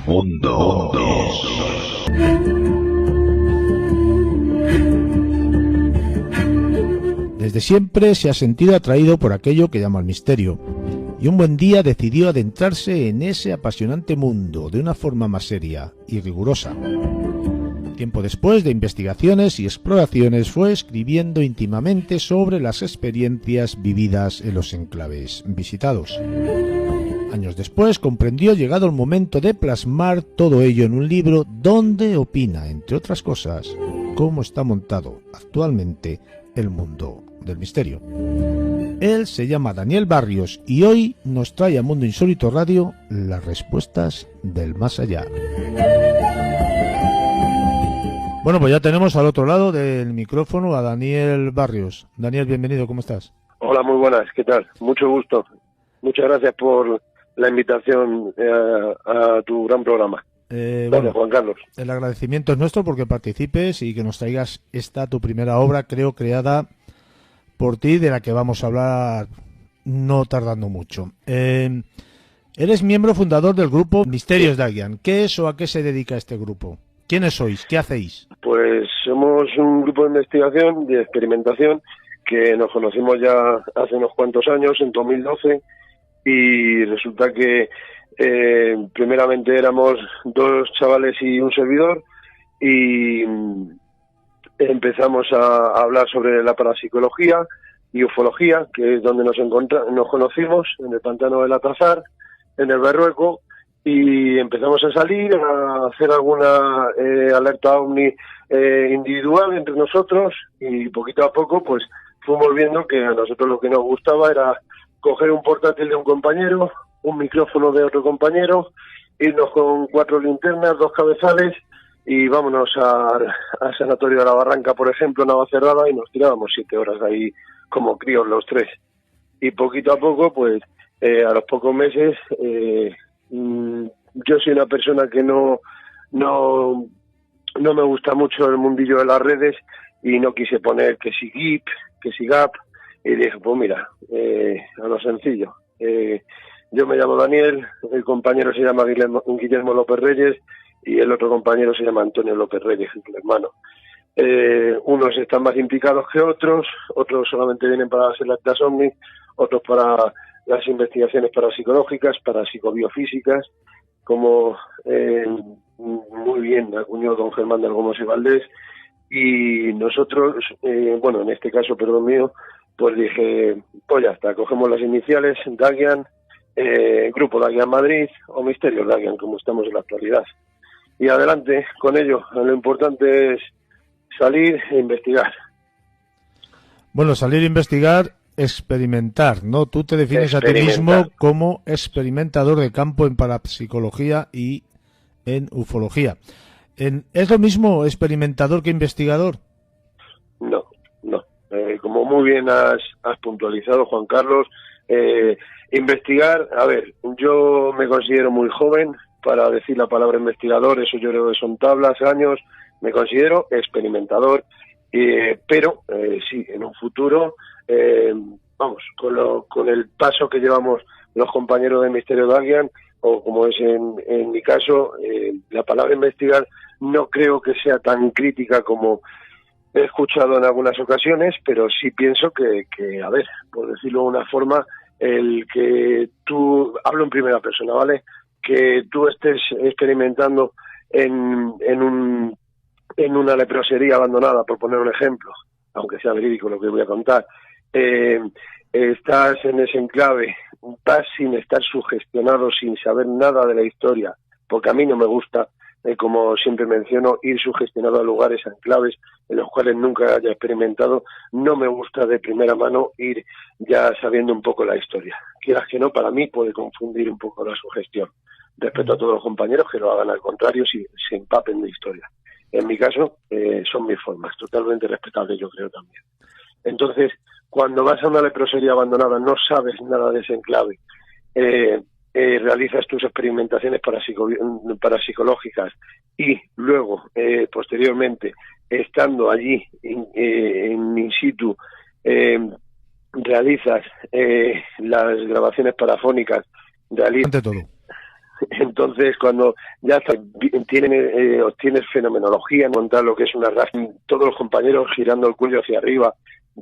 Mundo. Desde siempre se ha sentido atraído por aquello que llama el misterio, y un buen día decidió adentrarse en ese apasionante mundo de una forma más seria y rigurosa. Tiempo después de investigaciones y exploraciones fue escribiendo íntimamente sobre las experiencias vividas en los enclaves visitados. Años después comprendió llegado el momento de plasmar todo ello en un libro donde opina, entre otras cosas, cómo está montado actualmente el mundo del misterio. Él se llama Daniel Barrios y hoy nos trae a Mundo Insólito Radio las respuestas del más allá. Bueno, pues ya tenemos al otro lado del micrófono a Daniel Barrios. Daniel, bienvenido, ¿cómo estás? Hola, muy buenas, ¿qué tal? Mucho gusto. Muchas gracias por la invitación a tu gran programa. Gracias, Juan Carlos. El agradecimiento es nuestro porque participes y que nos traigas tu primera obra, creo, creada por ti, de la que vamos a hablar no tardando mucho. Eres miembro fundador del grupo Misterios Dagian. ¿Qué es o a qué se dedica este grupo? ¿Quiénes sois? ¿Qué hacéis? Pues somos un grupo de investigación, de experimentación, que nos conocimos ya hace unos cuantos años, en 2012, y resulta que primeramente éramos dos chavales y un servidor, y empezamos a hablar sobre la parapsicología y ufología, que es donde nos conocimos, en el pantano del Atazar, en el Berrueco, y empezamos a salir, a hacer alguna alerta ovni individual entre nosotros, y poquito a poco pues fuimos viendo que a nosotros lo que nos gustaba era coger un portátil de un compañero, un micrófono de otro compañero, irnos con 4 linternas, 2 cabezales y vámonos al Sanatorio de la Barranca, por ejemplo, Navacerrada, y nos tirábamos 7 horas ahí como críos los tres. Y poquito a poco, pues a los pocos meses, yo soy una persona que no me gusta mucho el mundillo de las redes y no quise poner que si GIP, que si GAP, y dije, pues mira, a lo sencillo. Yo me llamo Daniel, el compañero se llama Guillermo López Reyes y el otro compañero se llama Antonio López Reyes, el hermano. Unos están más implicados que otros solamente vienen para hacer las actas ovni, otros para las investigaciones parapsicológicas, parapsicobiofísicas, como muy bien acuñó don Germán del Gómez y Valdés, y nosotros, en este caso, perdón mío, pues dije, pues ya está, cogemos las iniciales, Dagian, Grupo Dagian Madrid o Misterios Dagian, como estamos en la actualidad. Y adelante con ello, lo importante es salir e investigar. Bueno, salir a investigar, experimentar, ¿no? Tú te defines a ti mismo como experimentador de campo en parapsicología y en ufología. ¿Es lo mismo experimentador que investigador? No. Como muy bien has puntualizado, Juan Carlos, investigar, a ver, yo me considero muy joven para decir la palabra investigador, eso yo creo que son tablas, años, me considero experimentador, pero sí, en un futuro, con el paso que llevamos los compañeros de Misterio Dagian, o como es en mi caso, la palabra investigar no creo que sea tan crítica como he escuchado en algunas ocasiones, pero sí pienso que a ver, por decirlo de una forma, el que tú, hablo en primera persona, ¿vale?, que tú estés experimentando en una leprosería abandonada, por poner un ejemplo, aunque sea verídico lo que voy a contar, estás en ese enclave, vas sin estar sugestionado, sin saber nada de la historia, porque a mí no me gusta, como siempre menciono, ir sugestionado a lugares, a enclaves en los cuales nunca haya experimentado. No me gusta de primera mano ir ya sabiendo un poco la historia. Quieras que no, para mí puede confundir un poco la sugestión. Respeto a todos los compañeros que lo hagan al contrario, si se empapen de historia. En mi caso, son mis formas, totalmente respetables, yo creo también. Entonces, cuando vas a una leprosería abandonada, no sabes nada de ese enclave, realizas tus experimentaciones parapsicológicas y luego, posteriormente, estando allí in situ, realizas las grabaciones parafónicas, Ante todo. Entonces, cuando ya obtienes fenomenología en montar lo que es una arrastre, todos los compañeros girando el cuello hacia arriba,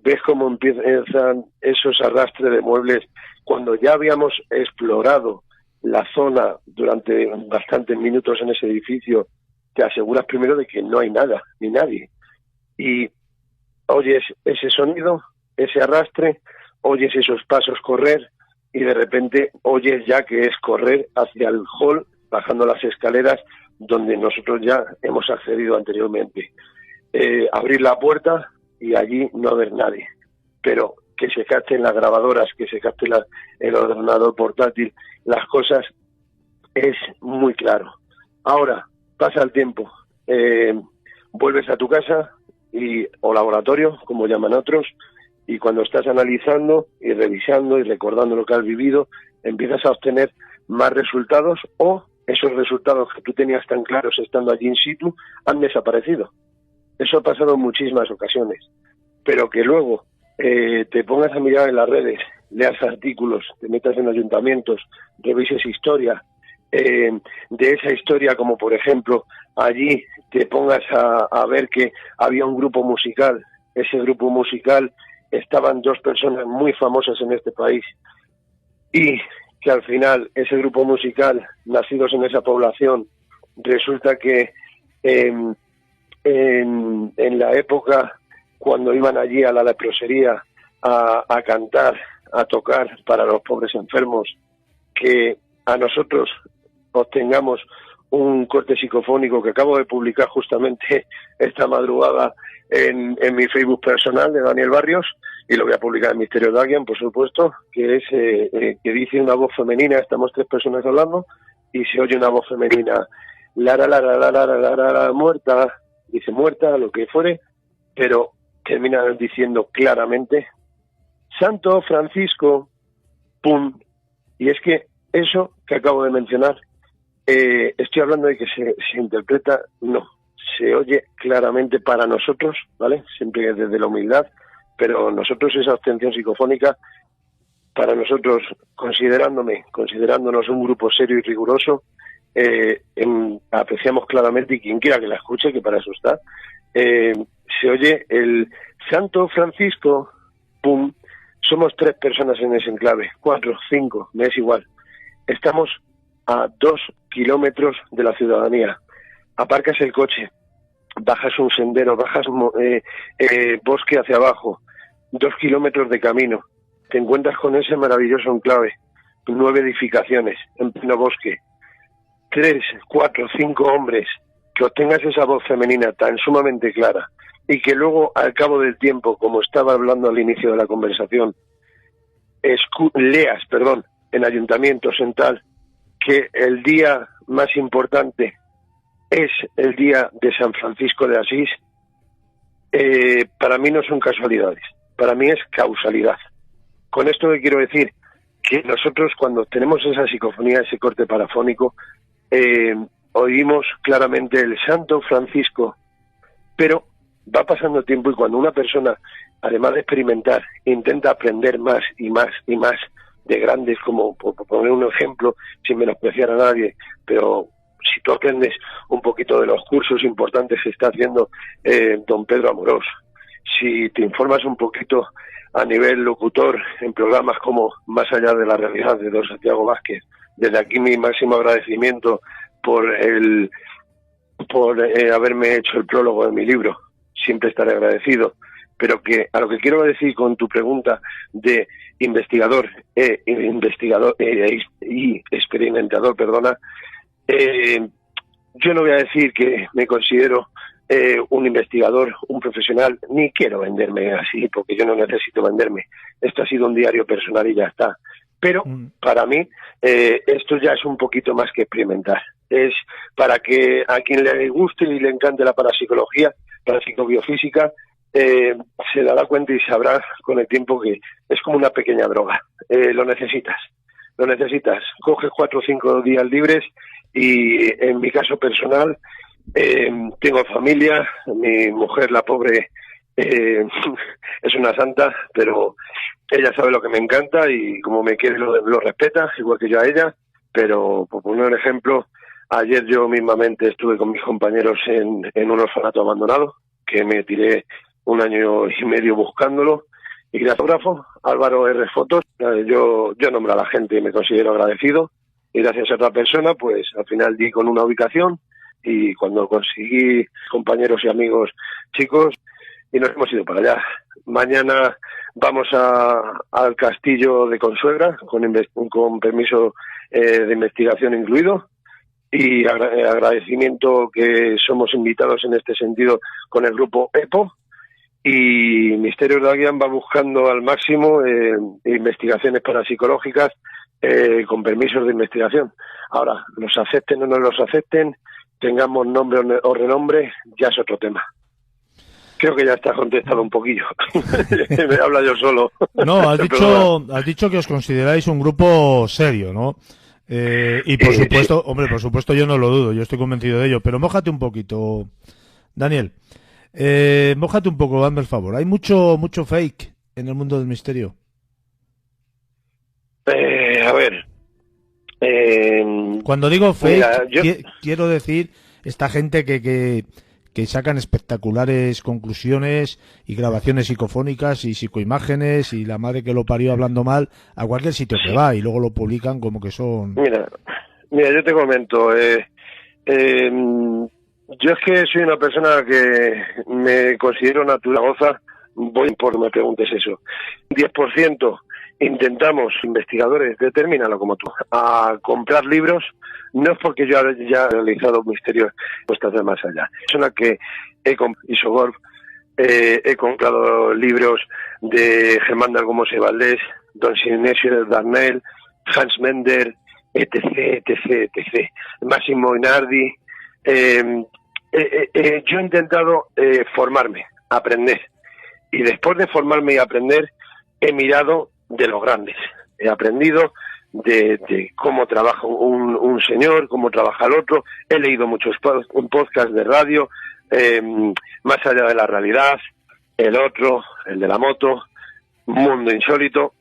ves cómo empiezan esos arrastres de muebles. Cuando ya habíamos explorado la zona durante bastantes minutos en ese edificio, te aseguras primero de que no hay nada, ni nadie. Y oyes ese sonido, ese arrastre, oyes esos pasos correr, y de repente oyes ya que es correr hacia el hall, bajando las escaleras donde nosotros ya hemos accedido anteriormente. Abrir la puerta y allí no haber nadie, pero que se capten las grabadoras, que se capte el ordenador portátil, las cosas, es muy claro. Ahora, pasa el tiempo, vuelves a tu casa o laboratorio, como llaman otros, y cuando estás analizando y revisando y recordando lo que has vivido, empiezas a obtener más resultados, o esos resultados que tú tenías tan claros estando allí in situ han desaparecido. Eso ha pasado en muchísimas ocasiones, pero que luego te pongas a mirar en las redes, leas artículos, te metas en ayuntamientos, revises historia, de esa historia, como por ejemplo allí te pongas a ver que había un grupo musical, ese grupo musical estaban dos personas muy famosas en este país, y que al final ese grupo musical, nacidos en esa población, resulta que en la época cuando iban allí a la leprosería a cantar, a tocar para los pobres enfermos, que a nosotros obtengamos un corte psicofónico que acabo de publicar justamente esta madrugada en mi Facebook personal de Daniel Barrios, y lo voy a publicar en Misterio de Alguien, por supuesto, que es que dice una voz femenina, estamos tres personas hablando, y se oye una voz femenina, la, muerta, dice muerta, lo que fuere, pero termina diciendo claramente, Santo Francisco, pum, y es que eso que acabo de mencionar, estoy hablando de que se interpreta, no, se oye claramente para nosotros, ¿vale? Siempre desde la humildad, pero nosotros esa obtención psicofónica, para nosotros, considerándonos un grupo serio y riguroso, apreciamos claramente, y quien quiera que la escuche, que para eso está, se oye el Santo Francisco, pum, somos tres personas en ese enclave, 4, 5, me es igual, estamos a 2 kilómetros de la ciudadanía, aparcas el coche, bajas un sendero, bajas bosque hacia abajo, 2 kilómetros de camino, te encuentras con ese maravilloso enclave, 9 edificaciones en pleno bosque, 3, 4, 5 hombres, que obtengas esa voz femenina tan sumamente clara, y que luego al cabo del tiempo, como estaba hablando al inicio de la conversación, leas en ayuntamientos, en tal, que el día más importante es el día de San Francisco de Asís, para mí no son casualidades, para mí es causalidad. Con esto que quiero decir, que nosotros cuando tenemos esa psicofonía, ese corte parafónico, oímos claramente el Santo Francisco, pero va pasando tiempo, y cuando una persona, además de experimentar, intenta aprender más y más y más de grandes, como por poner un ejemplo, sin menospreciar a nadie, pero si tú aprendes un poquito de los cursos importantes que está haciendo don Pedro Amorós, si te informas un poquito a nivel locutor en programas como Más allá de la realidad de don Santiago Vázquez, desde aquí mi máximo agradecimiento por haberme hecho el prólogo de mi libro, siempre estaré agradecido, pero que a lo que quiero decir con tu pregunta de investigador y experimentador, yo no voy a decir que me considero un investigador, un profesional, ni quiero venderme así, porque yo no necesito venderme. Esto ha sido un diario personal y ya está. Pero para mí esto ya es un poquito más que experimentar. Es para que a quien le guste y le encante la parapsicología, parapsicobiofísica, se dará cuenta y sabrá con el tiempo que es como una pequeña droga. Lo necesitas. Coges 4 o 5 días libres, y en mi caso personal, tengo familia, mi mujer, la pobre, es una santa, pero ella sabe lo que me encanta, y como me quiere lo respeta, igual que yo a ella, pero por poner un ejemplo, ayer yo mismamente estuve con mis compañeros en un orfanato abandonado, que me tiré 1 año y medio buscándolo, y gracias al fotógrafo Álvaro R. Fotos, yo nombro a la gente y me considero agradecido, y gracias a otra persona, pues al final di con una ubicación, y cuando conseguí compañeros y amigos chicos, y nos hemos ido para allá. Mañana vamos al castillo de Consuegra, con permiso de investigación incluido, y agradecimiento que somos invitados en este sentido con el grupo EPO, y Misterios de Aguian va buscando al máximo investigaciones parapsicológicas con permisos de investigación. Ahora, los acepten o no los acepten, tengamos nombre o renombre, ya es otro tema. Creo que ya está contestado un poquillo. Me habla yo solo. No, has dicho que os consideráis un grupo serio, ¿no? Y por supuesto, hombre, por supuesto yo no lo dudo, yo estoy convencido de ello, pero mójate un poquito, Daniel. Mójate un poco, dame el favor. ¿Hay mucho fake en el mundo del misterio? A ver. Cuando digo fake, mira, quiero decir esta gente que sacan espectaculares conclusiones y grabaciones psicofónicas y psicoimágenes y la madre que lo parió hablando mal a cualquier sitio que va y luego lo publican como que son... Mira, yo te comento. Yo es que soy una persona que me considero naturalosa, voy por me preguntes eso. 10% intentamos, investigadores, determínalo como tú, a comprar libros, no es porque yo haya realizado misterios puestas de más allá. Es una que he comprado libros de Germán Dalgomos Valdés, Don Sinesio Darnell, Hans Mender, etc. Máximo Inardi. Yo he intentado formarme, aprender, y después de formarme y aprender he mirado de los grandes, he aprendido de cómo trabaja un señor, cómo trabaja el otro, he leído muchos podcasts de radio, Más allá de la realidad, el otro, el de la moto, Mundo Insólito.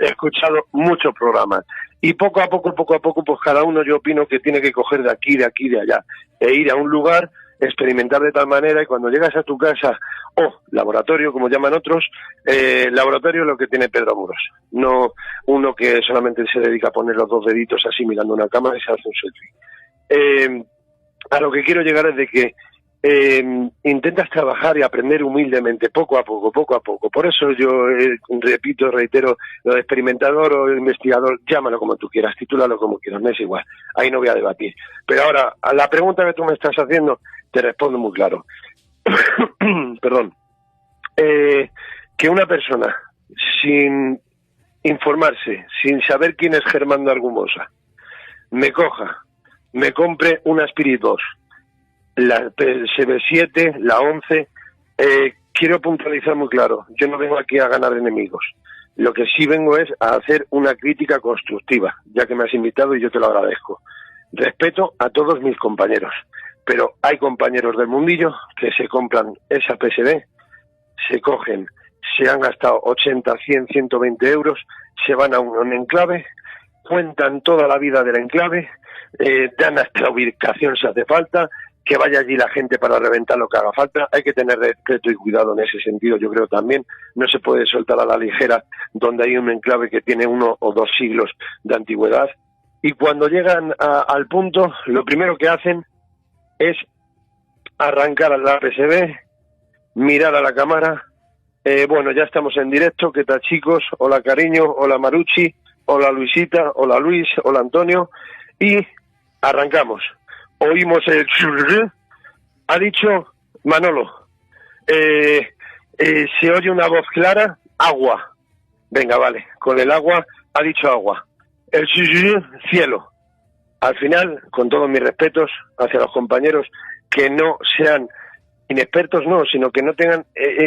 He escuchado muchos programas y poco a poco, pues cada uno yo opino que tiene que coger de aquí, de allá e ir a un lugar, experimentar de tal manera, y cuando llegas a tu casa o laboratorio, como llaman otros, laboratorio es lo que tiene Pedro Muros, no uno que solamente se dedica a poner los dos deditos así mirando una cámara y se hace un selfie. A lo que quiero llegar es de que intentas trabajar y aprender humildemente, poco a poco. Por eso yo repito, reitero, lo de experimentador o investigador, llámalo como tú quieras, titúlalo como quieras, me es igual, ahí no voy a debatir. Pero ahora, a la pregunta que tú me estás haciendo, te respondo muy claro. Perdón. Que una persona, sin informarse, sin saber quién es Germán Argumosa, me compre una Spirit 2, la PSV7, la 11, quiero puntualizar muy claro, yo no vengo aquí a ganar enemigos, lo que sí vengo es a hacer una crítica constructiva, ya que me has invitado y yo te lo agradezco. Respeto a todos mis compañeros, pero hay compañeros del mundillo que se compran esa PSV, se han gastado 80, 100, 120 euros, se van a un enclave, cuentan toda la vida del enclave, dan hasta la ubicación si hace falta, que vaya allí la gente para reventar lo que haga falta. Hay que tener respeto y cuidado en ese sentido, yo creo también. No se puede soltar a la ligera donde hay un enclave que tiene 1 o 2 siglos de antigüedad. Y cuando llegan al punto, lo primero que hacen es arrancar a la PSV, mirar a la cámara. Bueno, ya estamos en directo. ¿Qué tal, chicos? Hola, cariño. Hola, Marucci. Hola, Luisita. Hola, Luis. Hola, Antonio. Y arrancamos. Oímos el churr, ha dicho Manolo, se oye una voz clara, agua, venga, vale, con el agua ha dicho agua, el churr, cielo. Al final, con todos mis respetos hacia los compañeros, que no sean inexpertos, no, sino que no tengan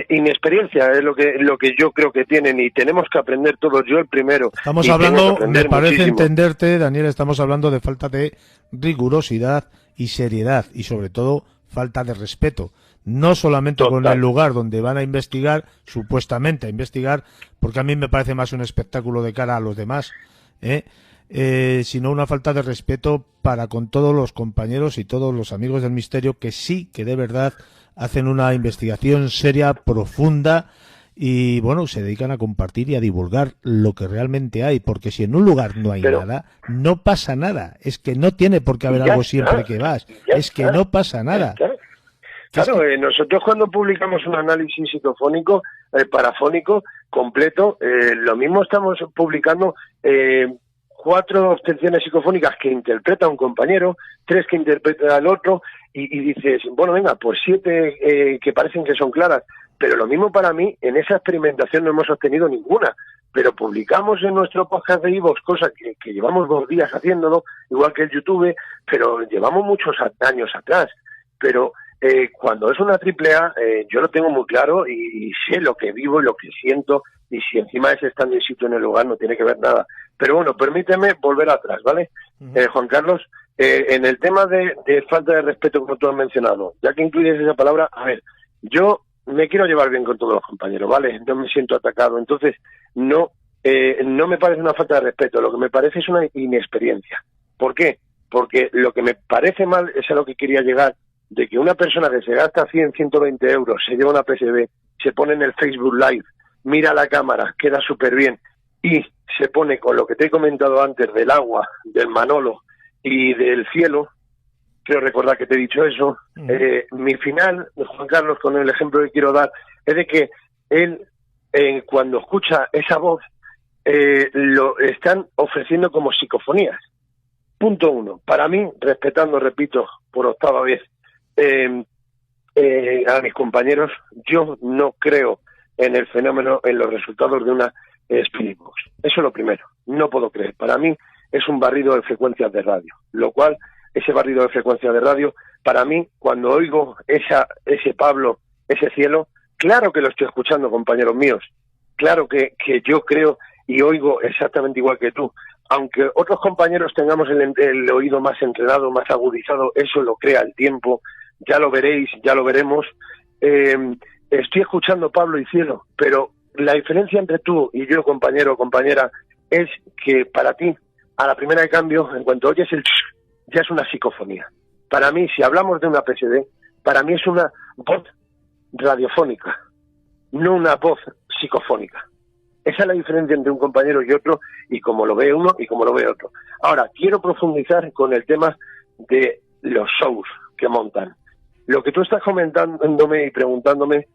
inexperiencia, es lo que yo creo que tienen, y tenemos que aprender todos, yo el primero. Estamos hablando, me parece muchísimo. Entenderte, Daniel, estamos hablando de falta de rigurosidad y seriedad, y sobre todo falta de respeto, no solamente Total. con el lugar donde van a investigar, supuestamente a investigar, porque a mí me parece más un espectáculo de cara a los demás, sino una falta de respeto para con todos los compañeros y todos los amigos del misterio que sí, que de verdad hacen una investigación seria, profunda y, bueno, se dedican a compartir y a divulgar lo que realmente hay, porque si en un lugar no hay nada, no pasa nada. Es que no tiene por qué haber algo siempre que vas. Es que no pasa nada. Claro, nosotros cuando publicamos un análisis psicofónico, parafónico, completo, lo mismo estamos publicando 4 obtenciones psicofónicas que interpreta un compañero, 3 que interpreta el otro, y dices, bueno, venga, pues 7 que parecen que son claras, pero lo mismo para mí, en esa experimentación no hemos obtenido ninguna, pero publicamos en nuestro podcast de iVoox cosas que llevamos 2 días haciéndolo, igual que el YouTube, pero llevamos muchos años atrás, pero cuando es una AAA, yo lo tengo muy claro y sé lo que vivo y lo que siento, y si encima es estando in situ en el lugar no tiene que ver nada. Pero bueno, permíteme volver atrás, ¿vale? Juan Carlos, en el tema de falta de respeto, como tú has mencionado, ya que incluyes esa palabra, a ver, yo me quiero llevar bien con todos los compañeros, ¿vale? No me siento atacado, entonces no me parece una falta de respeto, lo que me parece es una inexperiencia. ¿Por qué? Porque lo que me parece mal es a lo que quería llegar, de que una persona que se gasta 100, 120 euros, se lleva una PSB, se pone en el Facebook Live, mira la cámara, queda súper bien, y se pone con lo que te he comentado antes del agua, del Manolo y del cielo, creo recordar que te he dicho eso, mi final, Juan Carlos, con el ejemplo que quiero dar, es de que él, cuando escucha esa voz, lo están ofreciendo como psicofonías. Punto 1. Para mí, respetando, repito, por 8ª vez, a mis compañeros, yo no creo en el fenómeno, en los resultados de una Spirit Box. Eso es lo primero. No puedo creer. Para mí es un barrido de frecuencias de radio, lo cual, ese barrido de frecuencias de radio, para mí, cuando oigo ese Pablo, ese cielo, claro que lo estoy escuchando, compañeros míos. Claro que yo creo y oigo exactamente igual que tú. Aunque otros compañeros tengamos el oído más entrenado, más agudizado, eso lo crea el tiempo, ya lo veréis, ya lo veremos. Estoy escuchando Pablo y cielo, pero la diferencia entre tú y yo, compañero o compañera, es que para ti, a la primera de cambio, en cuanto oyes el ya es una psicofonía. Para mí, si hablamos de una PSD, para mí es una voz radiofónica, no una voz psicofónica. Esa es la diferencia entre un compañero y otro, y como lo ve uno y como lo ve otro. Ahora, quiero profundizar con el tema de los shows que montan. Lo que tú estás comentándome y preguntándome,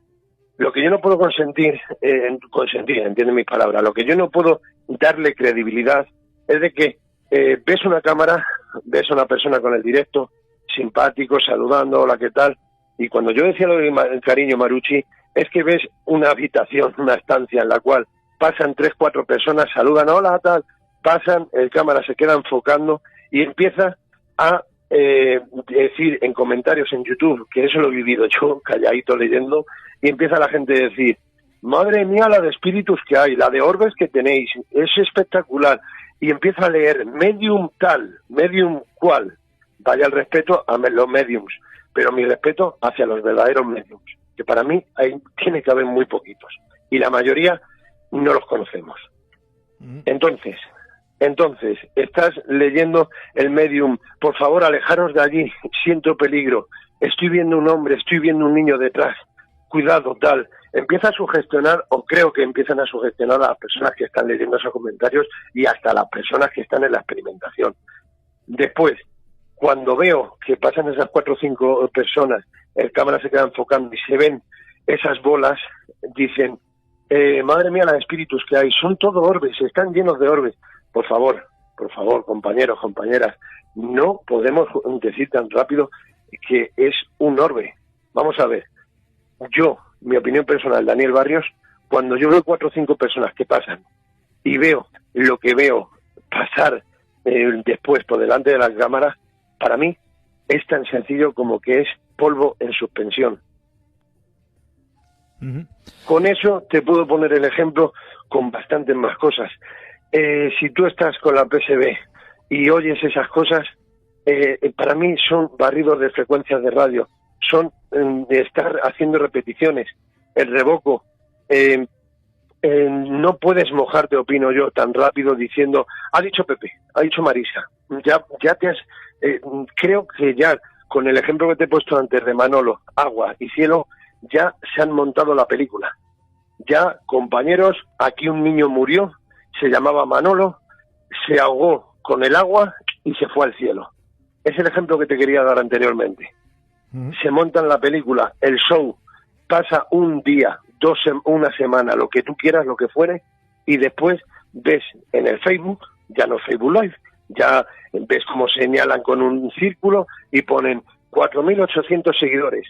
lo que yo no puedo consentir, entiende mis palabras, lo que yo no puedo darle credibilidad es de que ves una cámara, ves a una persona con el directo, simpático, saludando, hola, ¿qué tal? Y cuando yo decía lo de cariño, Marucci, es que ves una habitación, una estancia en la cual pasan 3, 4 personas, saludan, hola, tal, pasan, el cámara se queda enfocando y empieza a decir en comentarios en YouTube, que eso lo he vivido yo, calladito leyendo, y empieza la gente a decir, madre mía, la de espíritus que hay, la de orbes que tenéis, es espectacular, y empieza a leer medium tal, medium cual, vaya el respeto a los mediums, pero mi respeto hacia los verdaderos mediums, que para mí tiene que haber muy poquitos, y la mayoría no los conocemos. Entonces, estás leyendo el medium, por favor, alejaros de allí, siento peligro, estoy viendo un hombre, estoy viendo un niño detrás, cuidado, tal. Empieza a sugestionar, o creo que empiezan a sugestionar a las personas que están leyendo esos comentarios y hasta a las personas que están en la experimentación. Después, cuando veo que pasan esas 4 o 5 personas, el cámara se queda enfocando y se ven esas bolas, dicen, madre mía, los espíritus que hay, son todo orbes, están llenos de orbes. Por favor, compañeros, compañeras, no podemos decir tan rápido que es un orbe. Vamos a ver, yo, mi opinión personal, Daniel Barrios, cuando yo veo 4 o 5 personas que pasan y veo lo que veo pasar después por delante de las cámaras, para mí es tan sencillo como que es polvo en suspensión. Con eso te puedo poner el ejemplo con bastantes más cosas. Si tú estás con la PSB y oyes esas cosas, para mí son barridos de frecuencias de radio, son de estar haciendo repeticiones, el revoco, no puedes mojarte, opino yo, tan rápido diciendo, ha dicho Pepe, ha dicho Marisa, ya te has, creo que ya con el ejemplo que te he puesto antes de Manolo, agua y cielo, ya se han montado la película. Ya, compañeros, aquí un niño murió, se llamaba Manolo, se ahogó con el agua y se fue al cielo. Es el ejemplo que te quería dar anteriormente. Se monta en la película, el show, pasa un día, una semana, lo que tú quieras, lo que fuere, y después ves en el Facebook, ya no Facebook Live, ya ves cómo señalan con un círculo y ponen 4.800 seguidores.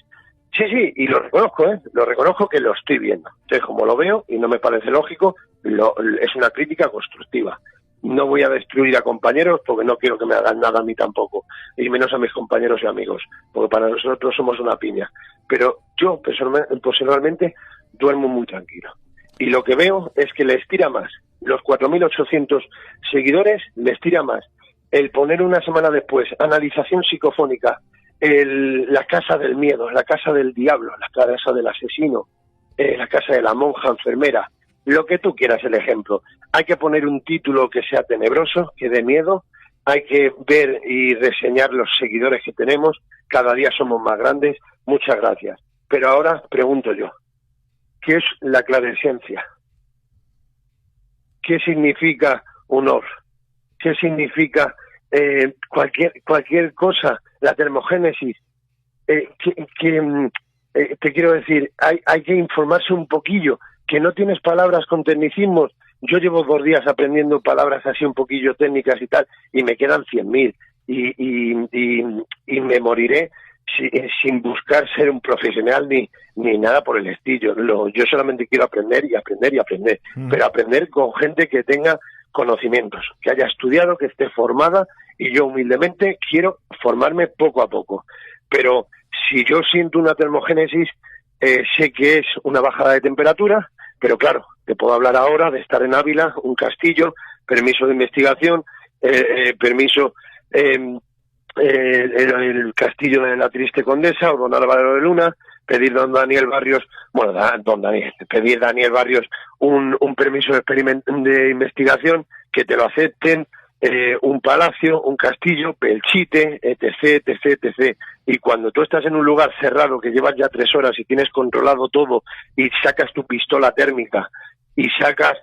Sí, y lo reconozco que lo estoy viendo. Entonces, como lo veo y no me parece lógico, es una crítica constructiva. No voy a destruir a compañeros porque no quiero que me hagan nada a mí tampoco, y menos a mis compañeros y amigos, porque para nosotros somos una piña. Pero yo personalmente duermo muy tranquilo. Y lo que veo es que les tira más. Los 4.800 seguidores les tira más el poner una semana después analización psicofónica, la casa del miedo, la casa del diablo, la casa del asesino, la casa de la monja enfermera, lo que tú quieras, el ejemplo. Hay que poner un título que sea tenebroso, que dé miedo, hay que ver y reseñar los seguidores que tenemos, cada día somos más grandes, muchas gracias. Pero ahora pregunto yo, ¿qué es la claresciencia? ¿Qué significa honor? ¿Qué significa cualquier cosa? La termogénesis. Te quiero decir, hay que informarse un poquillo, que no tienes palabras con tecnicismos. Yo llevo 2 días aprendiendo palabras así un poquillo técnicas y tal, y me quedan 100.000, y me moriré sin buscar ser un profesional ni nada por el estilo. Yo solamente quiero aprender y aprender y aprender, pero aprender con gente que tenga conocimientos, que haya estudiado, que esté formada, y yo humildemente quiero formarme poco a poco. Pero si yo siento una termogénesis, sé que es una bajada de temperatura, pero claro, te puedo hablar ahora de estar en Ávila, un castillo, permiso de investigación, permiso, el castillo de la Triste Condesa o don Álvaro de Luna, pedir don Daniel Barrios, pedir Daniel Barrios un permiso de investigación, que te lo acepten, un palacio, un castillo, Belchite, etc. Y cuando tú estás en un lugar cerrado que llevas ya 3 horas y tienes controlado todo y sacas tu pistola térmica y sacas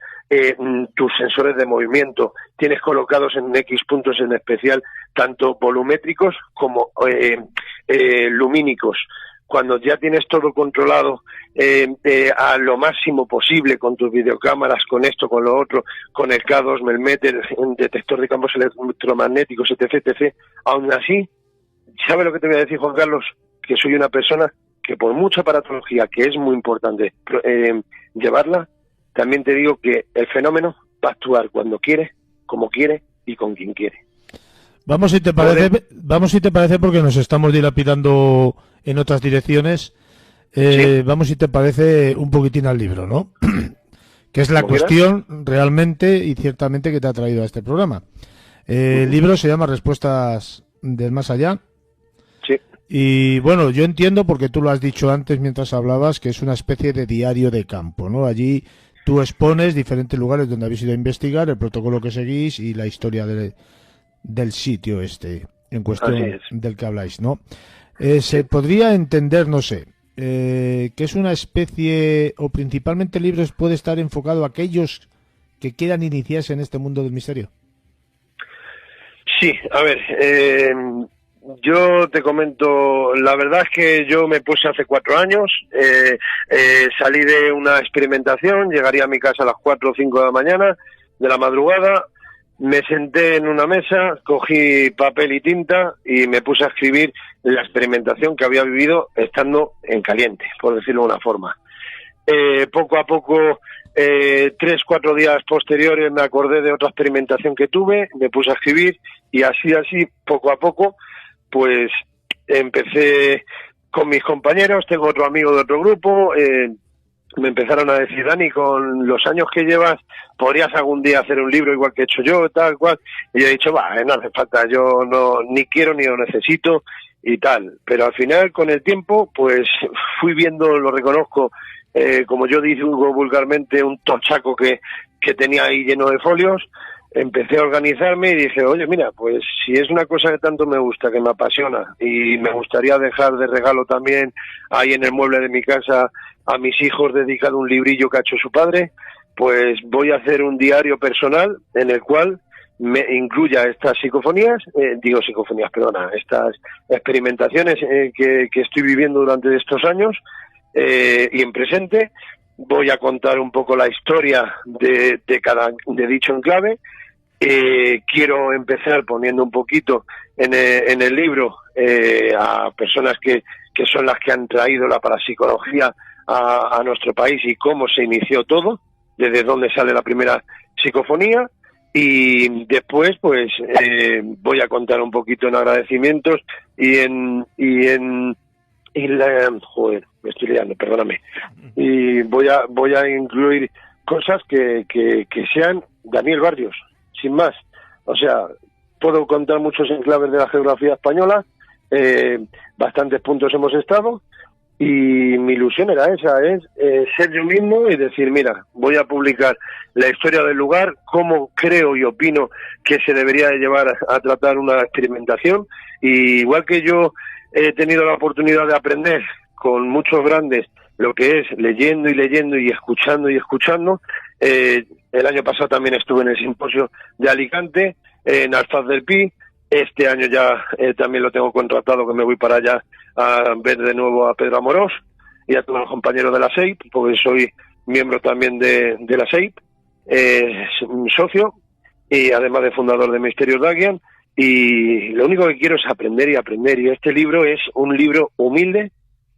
tus sensores de movimiento, tienes colocados en X puntos en especial, tanto volumétricos como lumínicos, cuando ya tienes todo controlado a lo máximo posible con tus videocámaras, con esto, con lo otro, con el K2, Melmeter, un detector de campos electromagnéticos, etc. Aún así, ¿sabes lo que te voy a decir, Juan Carlos? Que soy una persona que por mucha aparatología, que es muy importante llevarla, también te digo que el fenómeno va a actuar cuando quiere, como quiere y con quien quiere. Vamos si te parece, porque nos estamos dilapidando en otras direcciones. Sí. Vamos si te parece un poquitín al libro, ¿no? Que es la cuestión realmente y ciertamente que te ha traído a este programa. El libro se llama Respuestas del Más Allá. Sí. Y bueno, yo entiendo, porque tú lo has dicho antes mientras hablabas, que es una especie de diario de campo, ¿no? Allí tú expones diferentes lugares donde habéis ido a investigar, el protocolo que seguís y la historia del sitio en cuestión del que habláis, ¿no? Se podría entender, no sé, que es una especie, o principalmente el libro puede estar enfocado a aquellos que quieran iniciarse en este mundo del misterio. Sí, a ver, yo te comento, la verdad es que yo me puse hace 4 años, salí de una experimentación, llegaría a mi casa a las 4 o 5 de la mañana, de la madrugada, me senté en una mesa, cogí papel y tinta y me puse a escribir la experimentación que había vivido estando en caliente, por decirlo de una forma. Poco a poco, 3-4 días posteriores, me acordé de otra experimentación que tuve, me puse a escribir y así, poco a poco, pues empecé con mis compañeros, tengo otro amigo de otro grupo, me empezaron a decir, Dani, con los años que llevas, ¿podrías algún día hacer un libro igual que he hecho yo, tal cual? Y yo he dicho, no hace falta, yo no ni quiero ni lo necesito y tal. Pero al final, con el tiempo, pues fui viendo, lo reconozco, como yo digo vulgarmente, un tochaco que tenía ahí lleno de folios. Empecé a organizarme y dije, oye, mira, pues si es una cosa que tanto me gusta, que me apasiona, y me gustaría dejar de regalo también ahí en el mueble de mi casa a mis hijos dedicado un librillo que ha hecho su padre, pues voy a hacer un diario personal en el cual me incluya estas estas experimentaciones que estoy viviendo durante estos años y en presente. Voy a contar un poco la historia de dicho enclave. Quiero empezar poniendo un poquito en el libro a personas que son las que han traído la parapsicología a nuestro país y cómo se inició todo, desde dónde sale la primera psicofonía. Y después pues voy a contar un poquito en agradecimientos joder, me estoy liando, perdóname. Y voy a incluir cosas que sean Daniel Barrios, sin más. O sea, puedo contar muchos enclaves de la geografía española, bastantes puntos hemos estado, y mi ilusión era esa, es ser yo mismo y decir, mira, voy a publicar la historia del lugar, cómo creo y opino que se debería de llevar a tratar una experimentación, y igual que yo he tenido la oportunidad de aprender con muchos grandes lo que es leyendo y escuchando. El año pasado también estuve en el simposio de Alicante, en Alfaz del Pi. Este año ya también lo tengo contratado, que me voy para allá a ver de nuevo a Pedro Amorós y a todos los compañeros de la SEIP, porque soy miembro también de la SEIP, socio, y además de fundador de Misterios Dagian. Y lo único que quiero es aprender, y este libro es un libro humilde,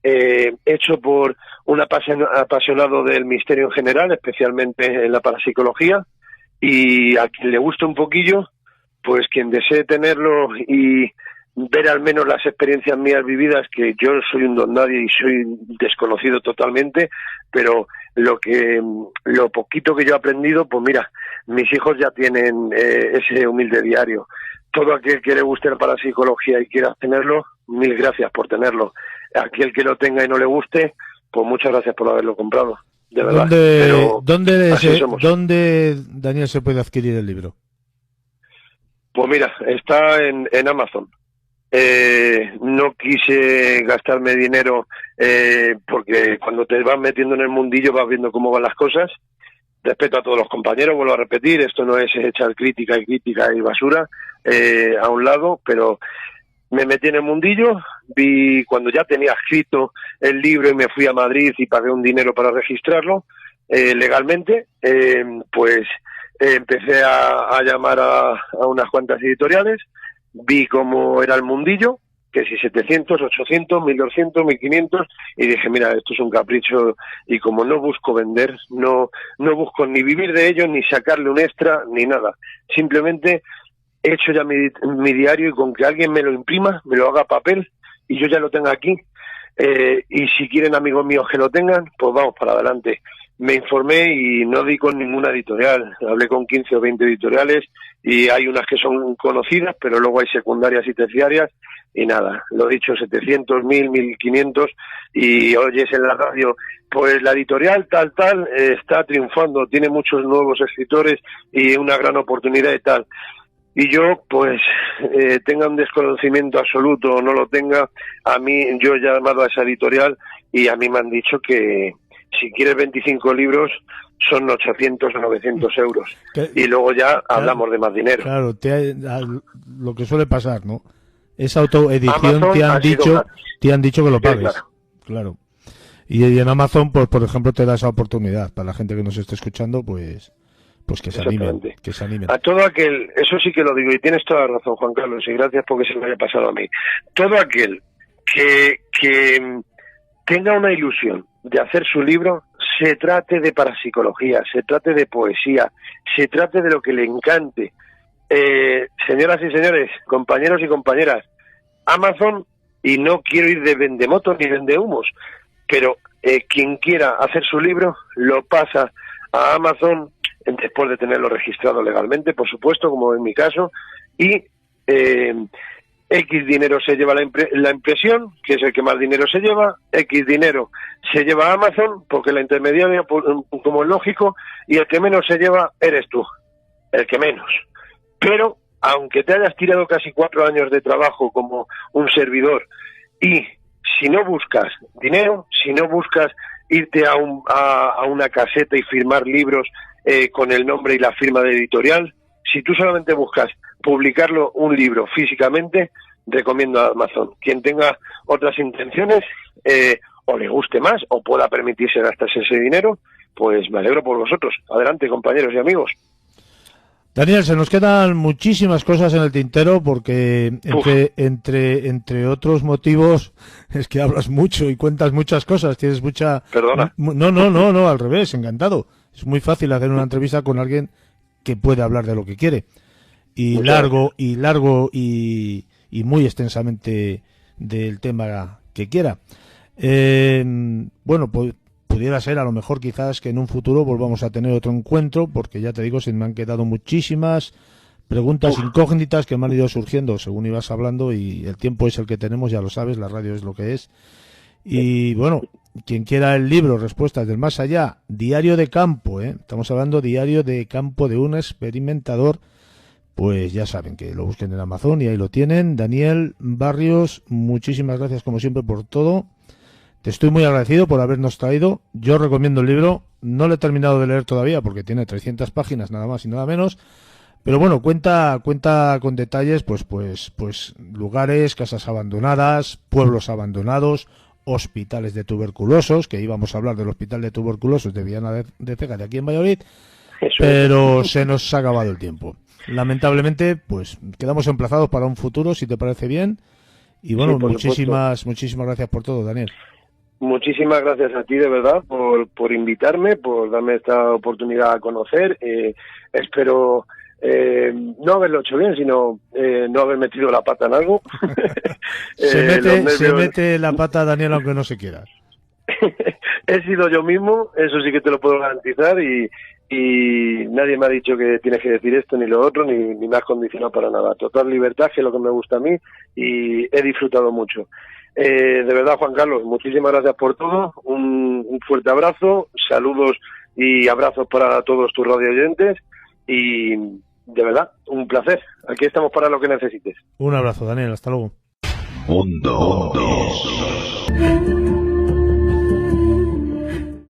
hecho por un apasionado del misterio en general, especialmente en la parapsicología, y a quien le guste un poquillo, pues quien desee tenerlo y ver al menos las experiencias mías vividas, que yo soy un don nadie y soy desconocido totalmente, pero lo poquito que yo he aprendido, pues mira, mis hijos ya tienen ese humilde diario. Todo aquel que le guste la parapsicología y quiera tenerlo, mil gracias por tenerlo. Aquel que lo tenga y no le guste, pues muchas gracias por haberlo comprado, de verdad. ¿Dónde, Daniel, se puede adquirir el libro? Pues mira, está en Amazon. No quise gastarme dinero porque cuando te vas metiendo en el mundillo vas viendo cómo van las cosas. Respeto a todos los compañeros, vuelvo a repetir, esto no es echar crítica y basura a un lado, pero me metí en el mundillo, vi cuando ya tenía escrito el libro y me fui a Madrid y pagué un dinero para registrarlo legalmente, pues empecé a llamar a unas cuantas editoriales, vi cómo era el mundillo, que si 700, 800, 1200, 1500, y dije, mira, esto es un capricho, y como no busco vender, no busco ni vivir de ello, ni sacarle un extra, ni nada. Simplemente he hecho ya mi diario, y con que alguien me lo imprima, me lo haga papel, y yo ya lo tenga aquí, y si quieren amigos míos que lo tengan, pues vamos para adelante. Me informé y no di con ninguna editorial, hablé con 15 o 20 editoriales, y hay unas que son conocidas, pero luego hay secundarias y terciarias, y nada, lo dicho, 700, 1000, 1500, y oyes en la radio, pues la editorial tal, está triunfando, tiene muchos nuevos escritores y una gran oportunidad y tal. Y yo, pues, tenga un desconocimiento absoluto o no lo tenga, a mí, yo he llamado a esa editorial y a mí me han dicho que si quieres 25 libros son 800 o 900 euros. Y luego ya hablamos de más dinero. Claro, lo que suele pasar, ¿no? Esa autoedición te han dicho que lo pagues. Claro. Y en Amazon, pues por ejemplo, te da esa oportunidad. Para la gente que nos esté escuchando, pues que se animen. A todo aquel, eso sí que lo digo, y tienes toda la razón, Juan Carlos, y gracias porque se me haya pasado a mí. Todo aquel que tenga una ilusión de hacer su libro, se trate de parapsicología, se trate de poesía, se trate de lo que le encante. Señoras y señores, compañeros y compañeras, Amazon, y no quiero ir de vendemotos ni vendehumos, pero quien quiera hacer su libro lo pasa a Amazon después de tenerlo registrado legalmente, por supuesto, como en mi caso, y X dinero se lleva la impresión, que es el que más dinero se lleva, X dinero se lleva Amazon, porque la intermediaria, como es lógico, y el que menos se lleva eres tú, el que menos. Pero, aunque te hayas tirado casi 4 años de trabajo como un servidor, y si no buscas dinero, si no buscas irte a una caseta y firmar libros con el nombre y la firma de editorial, si tú solamente buscas publicarlo un libro físicamente, recomiendo a Amazon. Quien tenga otras intenciones, o le guste más, o pueda permitirse gastarse ese dinero, pues me alegro por vosotros. Adelante, compañeros y amigos. Daniel, se nos quedan muchísimas cosas en el tintero porque entre otros motivos es que hablas mucho y cuentas muchas cosas, tienes mucha... Perdona. No, al revés, encantado. Es muy fácil hacer una entrevista con alguien que puede hablar de lo que quiere. Y largo y muy extensamente del tema que quiera. Bueno, pues pudiera ser a lo mejor quizás que en un futuro volvamos a tener otro encuentro, porque ya te digo, se me han quedado muchísimas preguntas incógnitas que me han ido surgiendo según ibas hablando, y el tiempo es el que tenemos, ya lo sabes, la radio es lo que es. Y bueno, quien quiera el libro Respuestas del Más Allá, diario de campo, estamos hablando diario de campo de un experimentador, pues ya saben que lo busquen en Amazon y ahí lo tienen. Daniel Barrios, muchísimas gracias como siempre por todo. Te estoy muy agradecido por habernos traído. Yo recomiendo el libro, no lo he terminado de leer todavía porque tiene 300 páginas nada más y nada menos, pero bueno, cuenta con detalles, pues lugares, casas abandonadas, pueblos abandonados, hospitales de tuberculosos, que íbamos a hablar del hospital de tuberculosos de Viana de Cega de aquí en Valladolid, pero se nos ha acabado el tiempo. Lamentablemente, pues quedamos emplazados para un futuro, si te parece bien. Y bueno, sí, muchísimas gracias por todo, Daniel. Muchísimas gracias a ti, de verdad, por invitarme, por darme esta oportunidad a conocer. Espero no haberlo hecho bien, sino no haber metido la pata en algo. Se mete la pata, Daniel, aunque no se quiera. He sido yo mismo, eso sí que te lo puedo garantizar, y nadie me ha dicho que tienes que decir esto ni lo otro, ni me has condicionado para nada. Total libertad, que es lo que me gusta a mí, y he disfrutado mucho. De verdad, Juan Carlos, muchísimas gracias por todo, un fuerte abrazo, saludos y abrazos para todos tus radioyentes, y de verdad, un placer. Aquí estamos para lo que necesites. Un abrazo, Daniel, hasta luego. Mundo.